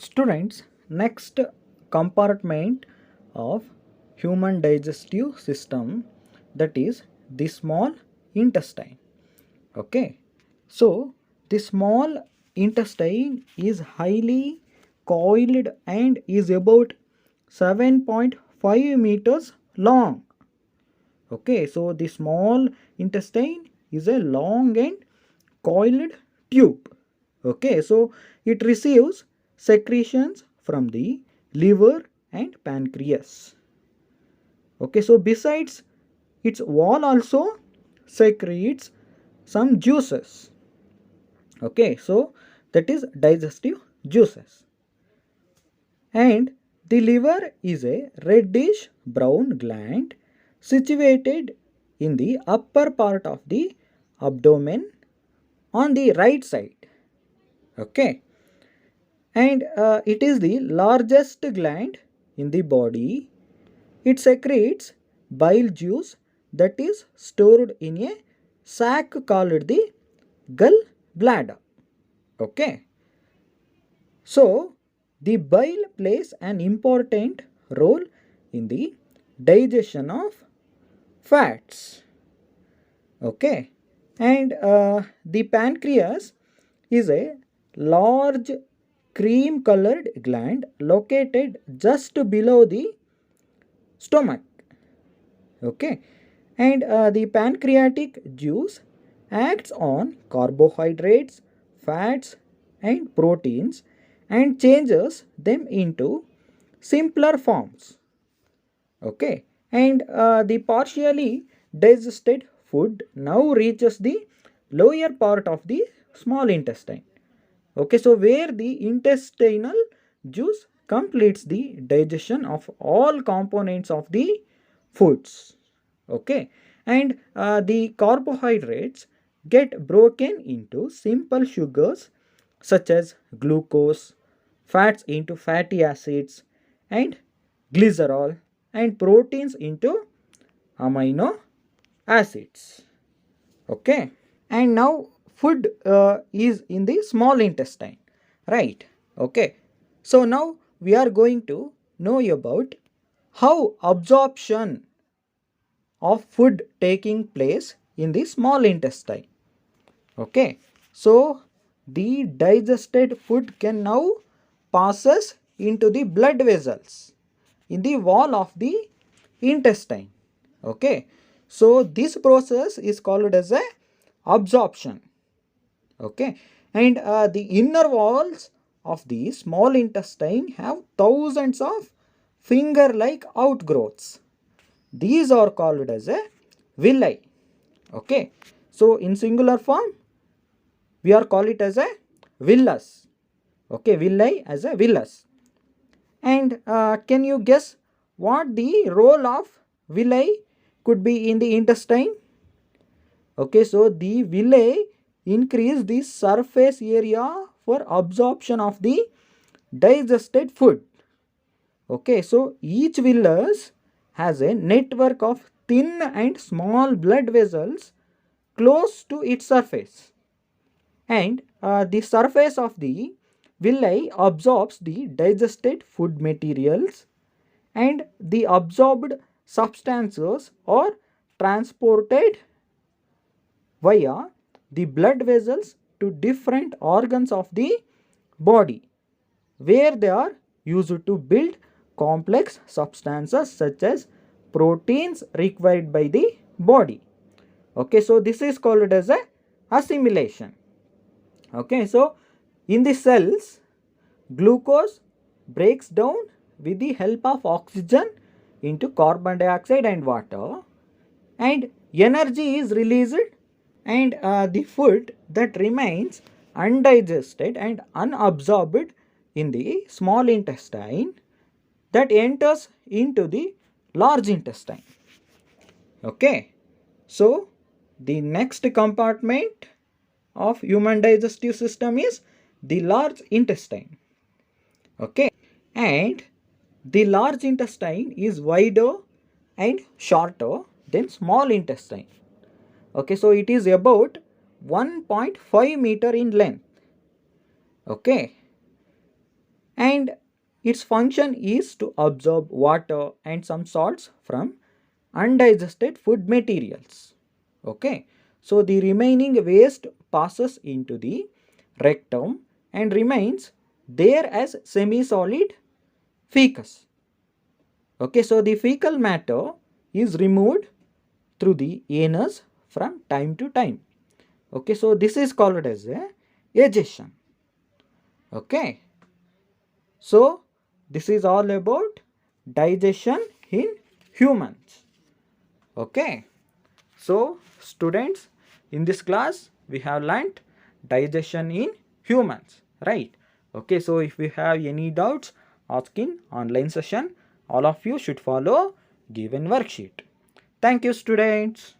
Students, next compartment of human digestive system, that is the small intestine. Okay, so the small intestine is highly coiled and is about 7.5 meters long. Okay, so the small intestine is a long and coiled tube. Okay, so it receives secretions from the liver and pancreas. Okay, so besides its wall also secretes some juices. Okay, so that is digestive juices. And the liver is a reddish brown gland situated in the upper part of the abdomen on the right side. Okay, and it is the largest gland in the body. It secretes bile juice that is stored in a sac called the gallbladder. Okay, so the bile plays an important role in the digestion of fats. Okay, and the pancreas is a large cream colored gland located just below the stomach. Okay, and the pancreatic juice acts on carbohydrates, fats and proteins and changes them into simpler forms. Okay, and the partially digested food now reaches the lower part of the small intestine. Okay, so where the intestinal juice completes the digestion of all components of the foods. Okay, and the carbohydrates get broken into simple sugars such as glucose, fats into fatty acids and glycerol, and proteins into amino acids. Okay, and now food is in the small intestine, right? Okay, so now we are going to know about how absorption of food taking place in the small intestine. Okay, so the digested food can now passes into the blood vessels in the wall of the intestine. Okay, so this process is called as a absorption. Okay, and the inner walls of the small intestine have thousands of finger like outgrowths. These are called as a villi. Okay, so in singular form we are call it as a villus. Okay, villi as a villus. And can you guess what the role of villi could be in the intestine? Okay, so the villi increase the surface area for absorption of the digested food. Okay, so each villus has a network of thin and small blood vessels close to its surface, and the surface of the villi absorbs the digested food materials, and the absorbed substances are transported via the blood vessels to different organs of the body, where they are used to build complex substances such as proteins required by the body. Okay, so this is called as a assimilation. Okay, so in the cells, glucose breaks down with the help of oxygen into carbon dioxide and water, and energy is released, and the food that remains undigested and unabsorbed in the small intestine that enters into the large intestine. Okay, so the next compartment of human digestive system is the large intestine. Okay, and the large intestine is wider and shorter than small intestine. Okay, so it is about 1.5 meter in length. Okay, and its function is to absorb water and some salts from undigested food materials. Okay, so the remaining waste passes into the rectum and remains there as semi-solid fecus. Okay, so the fecal matter is removed through the anus from time to time. Okay, so this is called as a egestion. Okay, so this is all about digestion in humans. Okay, so students, in this class we have learnt digestion in humans, right? Okay, so if we have any doubts, ask in online session. All of you should follow given worksheet. Thank you, students.